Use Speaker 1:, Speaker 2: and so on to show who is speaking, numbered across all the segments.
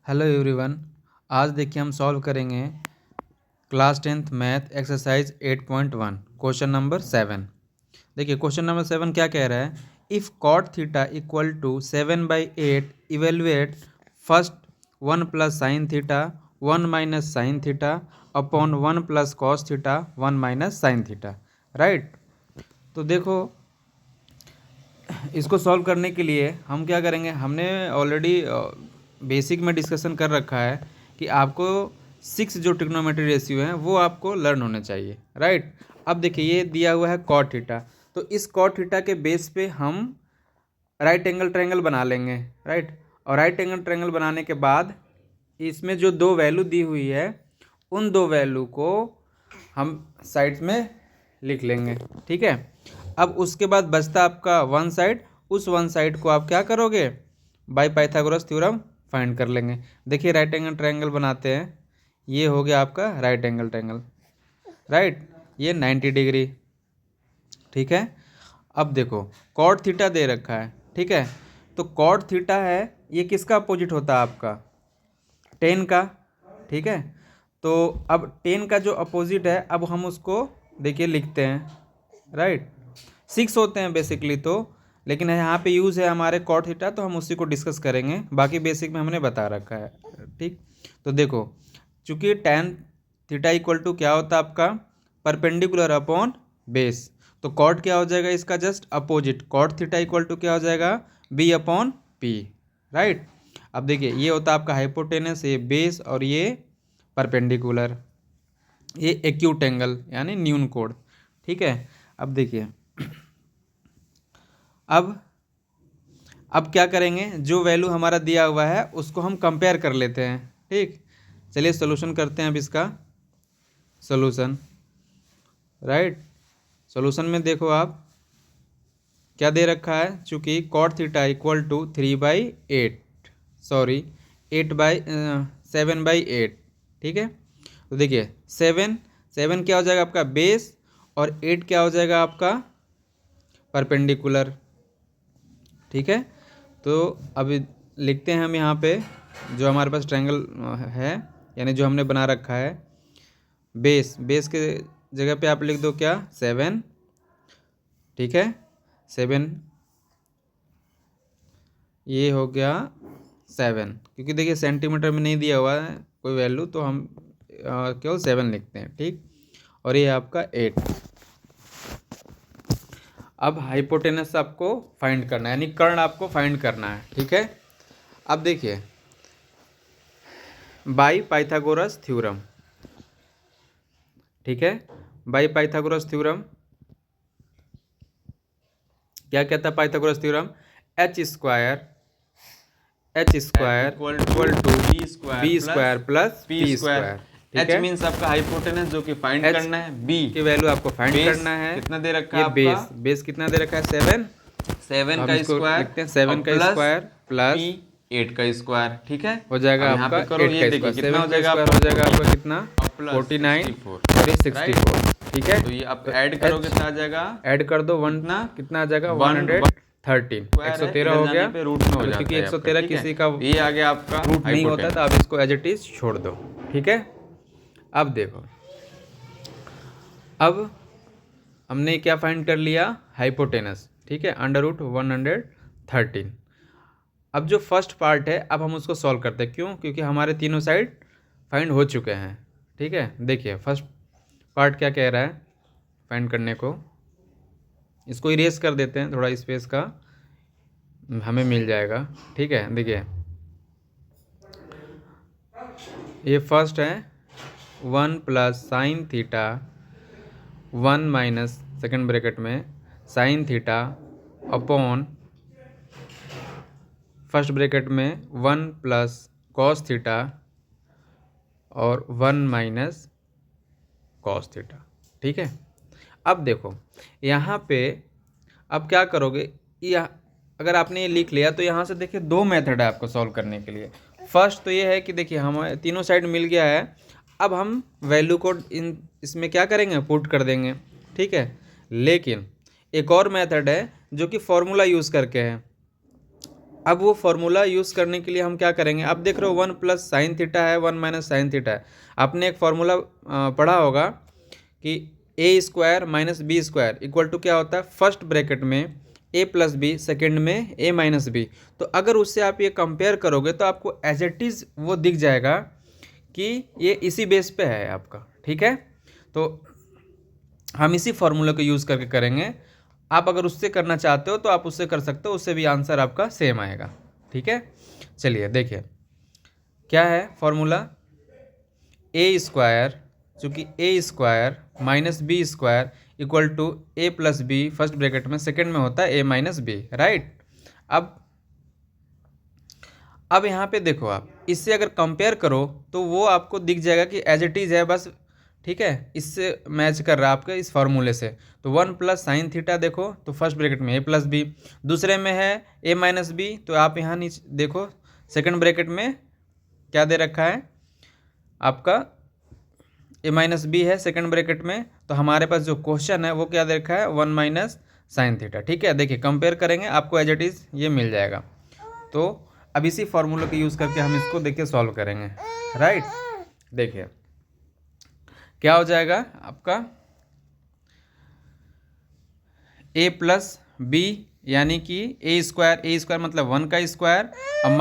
Speaker 1: Hello everyone. आज देखिए हम सॉल्व करेंगे class 10th math exercise 8.1 question number 7। देखिए क्वेश्चन नंबर 7 क्या कह रहा है, if cot theta equal to 7/8 evaluate first 1 plus sine theta 1 minus sine theta upon 1 plus cos theta 1 minus sine theta. Right, तो देखो इसको सॉल्व करने के लिए हम क्या करेंगे, हमने ऑलरेडी बेसिक में डिस्कशन कर रखा है कि आपको 6 जो ट्रिग्नोमेट्री रेशियो हैं वो आपको लर्न होने चाहिए। राइट, अब देखिए ये दिया हुआ है कॉट थीटा, तो इस कॉट थीटा के बेस पे हम राइट एंगल ट्रायंगल बना लेंगे। राइट, और राइट एंगल ट्रायंगल बनाने के बाद इसमें जो दो वैल्यू दी हुई है उन दो वैल्यू को हम साइड्स में लिख लेंगे। ठीक है, अब उसके बाद बचता आपका वन साइड, उस वन साइड को आप क्या करोगे, बाय पाइथागोरस थ्योरम फाइंड कर लेंगे। देखिए राइट एंगल ट्रायंगल बनाते हैं, ये हो गया आपका राइट एंगल ट्रायंगल। राइट, ये 90 डिग्री। ठीक है, अब देखो कॉट थीटा दे रखा है। ठीक है, तो कॉट थीटा है ये किसका अपोजिट होता है, आपका टेन का। ठीक है, तो अब टेन का जो अपोजिट है अब हम उसको देखिए लिखते हैं। राइट, 6 होते हैं बेसिकली, तो लेकिन यहाँ पे यूज़ है हमारे कॉट थीटा, तो हम उसी को डिस्कस करेंगे, बाकी बेसिक में हमने बता रखा है। ठीक, तो देखो चूंकि tan थीटा इक्वल टू क्या होता है आपका परपेंडिकुलर अपॉन बेस, तो कॉट क्या हो जाएगा इसका just opposite, cot theta equal to क्या हो जाएगा b अपॉन p। राइट, अब देखिए ये होता है आपका हाइपोटेनस, ये बेस और ये परपेंडिकुलर, ये एक्यूट एंगल यानी न्यून कोण। ठीक है, अब देखिए अब क्या करेंगे, जो वैल्यू हमारा दिया हुआ है उसको हम कंपेयर कर लेते हैं। ठीक, चलिए सोल्यूशन करते हैं अब इसका सोल्यूशन। राइट, सोल्यूशन में देखो आप क्या दे रखा है, चूंकि cot theta equal to 3/8 sorry 7/8। ठीक है, तो देखिए 7 क्या हो जाएगा आपका बेस और 8 क्या हो जाएगा आपका परपेंडिकुलर। ठीक है, तो अभी लिखते हैं हम यहाँ पे जो हमारे पास ट्रायंगल है यानी जो हमने बना रखा है, बेस के जगह पे आप लिख दो क्या 7। ठीक है, 7 ये हो गया 7, क्योंकि देखिए सेंटीमीटर में नहीं दिया हुआ है कोई वैल्यू, तो हम केवल 7 लिखते हैं। ठीक, और ये आपका 8। अब हाइपोटेनस आपको फाइंड करना है, यानी कर्ण आपको फाइंड करना है। ठीक है, अब देखिए बाय पाइथागोरस थ्योरम। ठीक है, बाय पाइथागोरस थ्योरम क्या कहता है Pythagoras theorem, H square equal to B square plus P square. ठीक है,
Speaker 2: मींस आपका हाइपोटेनस जो कि फाइंड
Speaker 1: H
Speaker 2: करना है, बी
Speaker 1: की वैल्यू आपको फाइंड करना है।
Speaker 2: कितना दे रखा
Speaker 1: ये
Speaker 2: है आपका,
Speaker 1: बेस कितना दे रखा है 7,
Speaker 2: 7
Speaker 1: हम
Speaker 2: का
Speaker 1: इसको
Speaker 2: स्क्वायर
Speaker 1: लिखते हैं 7 का स्क्वायर प्लस
Speaker 2: 8 का स्क्वायर। ठीक है,
Speaker 1: हो जाएगा
Speaker 2: अब यहाँ
Speaker 1: आपका
Speaker 2: पे करो,
Speaker 1: 8
Speaker 2: ये
Speaker 1: का
Speaker 2: देखिए
Speaker 1: स्क्वायर,
Speaker 2: कितना
Speaker 1: 7
Speaker 2: हो
Speaker 1: का
Speaker 2: जाएगा
Speaker 1: स्क्वायर
Speaker 2: आपका
Speaker 1: हो जाएगा आपका कितना
Speaker 2: प्लस
Speaker 1: 49
Speaker 2: 64।
Speaker 1: और ये 64। ठीक है,
Speaker 2: तो ये आप ऐड करोगे तो आ जाएगा,
Speaker 1: ऐड कर दो 1, कितना आ जाएगा 113, 113 हो गया,
Speaker 2: पे रूट में हो
Speaker 1: और
Speaker 2: जाता
Speaker 1: क्योंकि
Speaker 2: है आपका।
Speaker 1: 113
Speaker 2: ठीक है,
Speaker 1: किसी का
Speaker 2: तो ये आ गया आपका
Speaker 1: रूट नहीं होता है, तो आप इसको एज इट इज छोड़ दो। ठीक है, अब देखो अब हमने क्या फाइंड कर लिया हाइपोटेनस। ठीक है, √113। अब जो फर्स्ट पार्ट है अब हम उसको सॉल्व करते हैं, क्यों, क्योंकि हमारे तीनों साइड फाइंड हो चुके हैं। ठीक है, देखिए फर्स्ट पार्ट क्या कह रहा है फाइंड करने को, इसको इरेज कर देते हैं, थोड़ा स्पेस का हमें मिल जाएगा। ठीक है, देखिए ये फर्स्ट है 1 plus sine theta 1 minus second bracket में sine theta upon first bracket में 1 प्लस कॉस थीटा और 1 माइनस कॉस थीटा। ठीक है, अब देखो यहाँ पे अब क्या करोगे, यह अगर आपने ये लिख लिया तो यहाँ से देखिए दो मेथड है आपको सॉल्व करने के लिए। फर्स्ट तो ये है कि देखिए हमें तीनों साइड मिल गया है, अब हम वैल्यू को इसमें क्या करेंगे पुट कर देंगे। ठीक है, लेकिन एक और मेथड है जो कि फॉर्मूला यूज़ करके है। अब वो फॉर्मूला यूज़ करने के लिए हम क्या करेंगे, अब देख रहे हो 1 प्लस साइन थीटा है, 1 माइनस साइन थीटा है। आपने एक फार्मूला पढ़ा होगा कि A square minus B square equal to क्या होता है, फर्स्ट ब्रैकेट में ए प्लस बी, सेकेंड में ए माइनस बी। तो अगर उससे आप ये कंपेयर करोगे तो आपको एज इट इज़ वो दिख जाएगा कि ये इसी बेस पे है आपका, ठीक है। तो हम इसी फार्मूला को यूज़ करके करेंगे। आप अगर उससे करना चाहते हो तो आप उससे कर सकते हो, उससे भी आंसर आपका सेम आएगा, ठीक है। चलिए देखिए क्या है फार्मूला, ए स्क्वायर, चूँकि A square minus B square equal to A plus B, first bracket में, सेकेंड में होता है ए माइनस बी, राइट। अब यहाँ पे देखो, आप इससे अगर कंपेयर करो तो वो आपको दिख जाएगा कि एज इट इज़ है बस, ठीक है। इससे मैच कर रहा है आपके इस फार्मूले से। तो 1 प्लस साइन थीटा देखो तो फर्स्ट ब्रैकेट में ए प्लस बी, दूसरे में है ए माइनस बी, तो आप यहाँ नीचे देखो सेकंड ब्रैकेट में क्या दे रखा है आपका, ए माइनस बी है सेकंड ब्रैकेट में। तो हमारे पास जो क्वेश्चन है वो क्या दे रखा है, 1 माइनस साइन थीटा, ठीक है। देखिए कंपेयर करेंगे आपको एज इट इज़ ये मिल जाएगा। तो अब इसी फार्मूले को यूज़ करके हम इसको देखिए सॉल्व करेंगे, राइट। देखिए क्या हो जाएगा आपका, ए प्लस बी यानी कि ए स्क्वायर मतलब 1 का स्क्वायर, और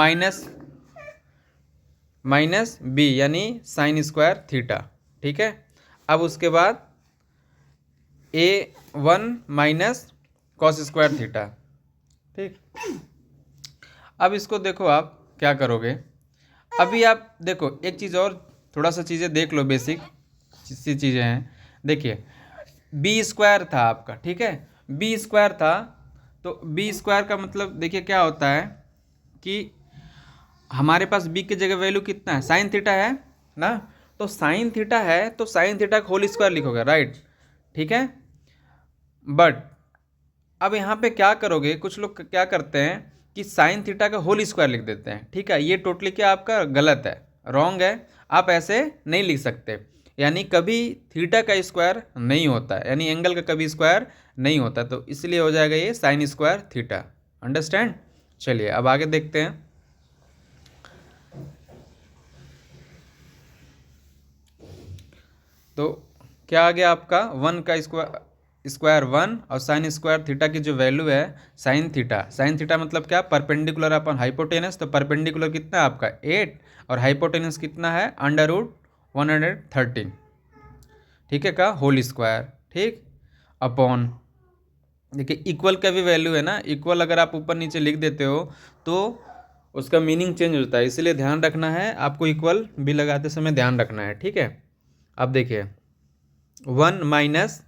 Speaker 1: माइनस बी यानी साइन स्क्वायर थीटा, ठीक है। अब उसके बाद A1 minus cos square theta, ठीक। अब इसको देखो आप क्या करोगे, अभी आप देखो एक चीज़ और, थोड़ा सा चीज़ें देख लो, बेसिक सी चीज़ें हैं। देखिए बी स्क्वायर था आपका, ठीक है, बी स्क्वायर था। तो बी स्क्वायर का मतलब देखिए क्या होता है कि हमारे पास बी की जगह वैल्यू कितना है, साइन थीटा है ना। तो साइन थीटा है तो साइन थीटा का होल स्क्वायर लिखोगे, राइट, ठीक है। बट अब यहाँ पे क्या करोगे, कुछ लोग क्या करते हैं कि साइन थीटा का होल स्क्वायर लिख देते हैं, ठीक है। ये टोटली क्या आपका गलत है, रॉन्ग है। आप ऐसे नहीं लिख सकते, यानी कभी थीटा का स्क्वायर नहीं होता है, यानी एंगल का कभी स्क्वायर नहीं होता। तो इसलिए हो जाएगा ये साइन स्क्वायर थीटा, अंडरस्टैंड। चलिए अब आगे देखते हैं। तो क्या आ गया आपका, 1 का स्क्वायर 1 और साइन स्क्वायर थीटा की जो वैल्यू है साइन थीटा मतलब क्या, परपेंडिकुलर अपन हाइपोटेनस। तो परपेंडिकुलर कितना है आपका 8, और हाइपोटेनस कितना है √113, ठीक है, का होल स्क्वायर, ठीक, अपॉन, देखिए इक्वल का भी वैल्यू है ना, इक्वल अगर आप ऊपर नीचे लिख देते हो तो उसका मीनिंग चेंज होता है, इसलिए ध्यान रखना है आपको, इक्वल भी लगाते समय ध्यान रखना है, ठीक है। अब देखिए 1 माइनस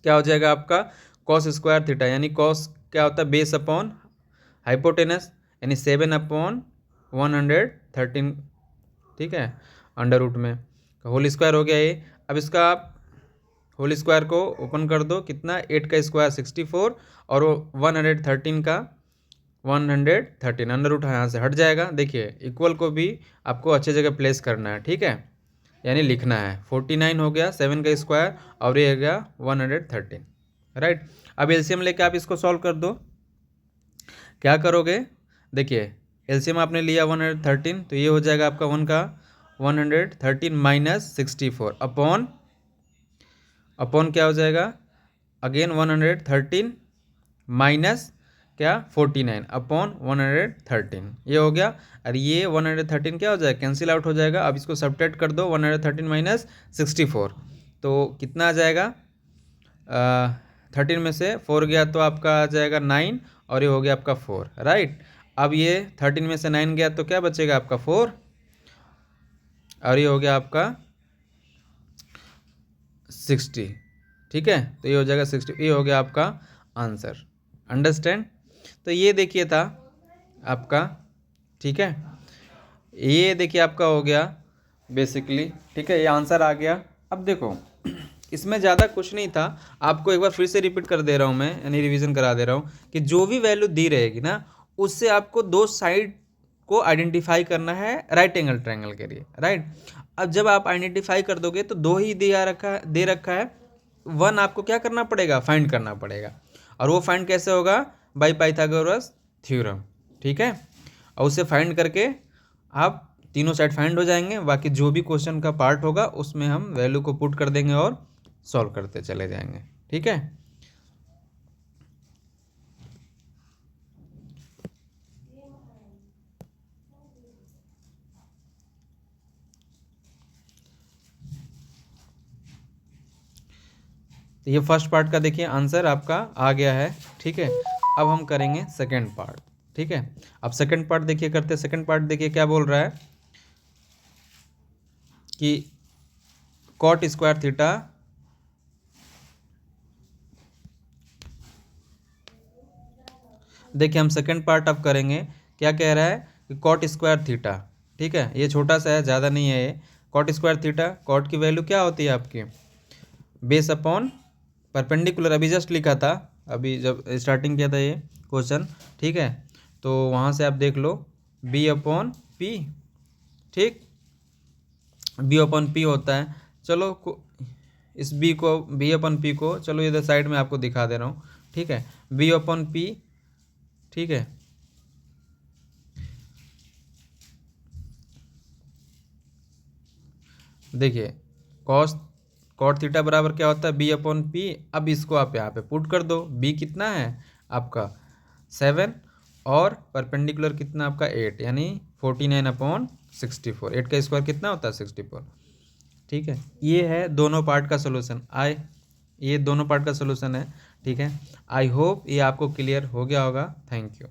Speaker 1: क्या हो जाएगा आपका, कॉस स्क्वायर थीटा, यानी कॉस क्या होता है, बेस अपॉन हाइपोटेनस, यानी 7/113, ठीक है, अंडर रूट में होल स्क्वायर हो गया ये। अब इसका आप होल स्क्वायर को ओपन कर दो, कितना, 8 का स्क्वायर 64, और वो 113 का 113, अंडर रूट यहाँ से हट जाएगा। देखिए इक्वल को भी आपको अच्छे जगह प्लेस करना है, ठीक है, यानी लिखना है 49 हो गया 7 का स्क्वायर, और ये हो गया 113, राइट। अब एलसीएम लेके आप इसको सॉल्व कर दो। क्या करोगे, देखिए एलसीएम आपने लिया 113, तो ये हो जाएगा आपका 1 का 113 माइनस 64 अपॉन क्या हो जाएगा, अगेन 113 माइनस क्या 49 अपॉन 113, ये हो गया। और ये 113 क्या हो जाएगा, कैंसिल आउट हो जाएगा। अब इसको सब्ट्रैक्ट कर दो, 113 माइनस 64, तो कितना आ जाएगा, 13 में से 4 गया तो आपका आ जाएगा 9, और ये हो गया आपका 4, राइट। अब ये 13 में से 9 गया तो क्या बचेगा आपका 4, और ये हो गया आपका 60, ठीक है। तो ये हो जाएगा 60, ये हो गया आपका आंसर, अंडरस्टैंड। तो ये देखिए था आपका, ठीक है, ये देखिए आपका हो गया बेसिकली, ठीक है, ये आंसर आ गया। अब देखो इसमें ज़्यादा कुछ नहीं था, आपको एक बार फिर से रिपीट कर दे रहा हूँ मैं, यानी रिवीजन करा दे रहा हूँ कि जो भी वैल्यू दी रहेगी ना, उससे आपको दो साइड को आइडेंटिफाई करना है राइट एंगल ट्रायंगल के लिए, राइट। अब जब आप आइडेंटिफाई कर दोगे तो दो ही दे रखा है, 1 आपको क्या करना पड़ेगा, फाइंड करना पड़ेगा। और वो फाइंड कैसे होगा, बाय पाइथागोरस थ्योरम, ठीक है। और उसे फाइंड करके आप तीनों साइड फाइंड हो जाएंगे, बाकी जो भी क्वेश्चन का पार्ट होगा उसमें हम वैल्यू को पुट कर देंगे और सॉल्व करते चले जाएंगे। ठीक है। तो ये फर्स्ट पार्ट का देखिए आंसर आपका आ गया है। ठीक है। अब हम करेंगे सेकंड पार्ट। ठीक है। अब सेकंड पार्ट देखिए करते, सेकंड पार्ट देखिए क्या बोल रहा है कि कॉट स्क्वायर थीटा देखिए हम सेकंड पार्ट अब करेंगे। क्या कह रहा है कि कॉट स्क्वायर थीटा, ठीक है, ये छोटा सा है, ज़्यादा नहीं है ये। कॉट स्क्वायर थीटा, कॉट की वैल्यू क्या होती है आपकी बेस अपॉन परपेंडिकुलर, अभी जस्ट लिखा था, अभी जब स्टार्टिंग किया था ये क्वेश्चन। ठीक है। तो वहाँ से आप देख लो बी अपॉन पी। ठीक, बी अपॉन पी होता है। चलो इस बी को, बी अपॉन पी को, चलो इधर साइड में आपको दिखा दे रहा हूँ। ठीक है। बी अपॉन पी, ठीक है, देखिए कॉस कॉट थीटा बराबर क्या होता है बी अपॉन पी। अब इसको आप यहाँ पे पुट कर दो। बी कितना है आपका 7 और परपेंडिकुलर कितना आपका 8, यानी 49/64। 8 का स्क्वायर कितना होता है 64। ठीक है। ये है दोनों पार्ट का सोल्यूशन। ये दोनों पार्ट का सोल्यूशन है। ठीक है। आई होप ये आपको क्लियर हो गया होगा। Thank you.